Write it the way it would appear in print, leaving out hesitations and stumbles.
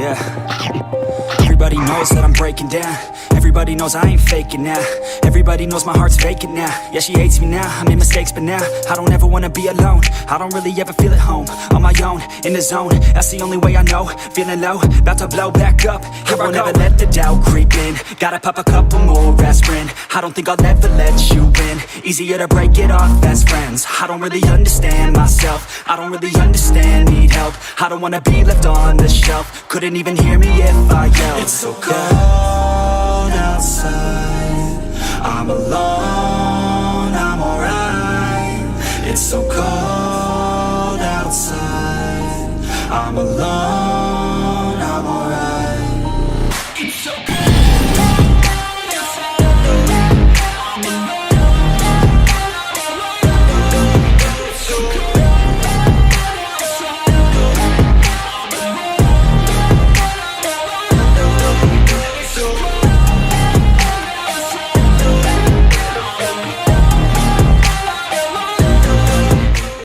Yeah. Everybody knows that I'm breaking down. Everybody knows I ain't faking now. Everybody knows my heart's vacant now. Yeah, she hates me now, I made mistakes but now I don't ever wanna be alone. I don't really ever feel at home. On my own, in the zone, that's the only way I know. Feeling low, about to blow back up. Here I won't ever let the doubt creep in. Gotta pop a couple more aspirin. I don't think I'll ever let you in. Easier to break it off best friends. I don't really understand myself. I don't really understand, need help. I don't wanna be left on the shelf. Couldn't even hear me if I yelled. It's so cold outside, I'm alone, I'm alright. It's so cold outside, I'm alone.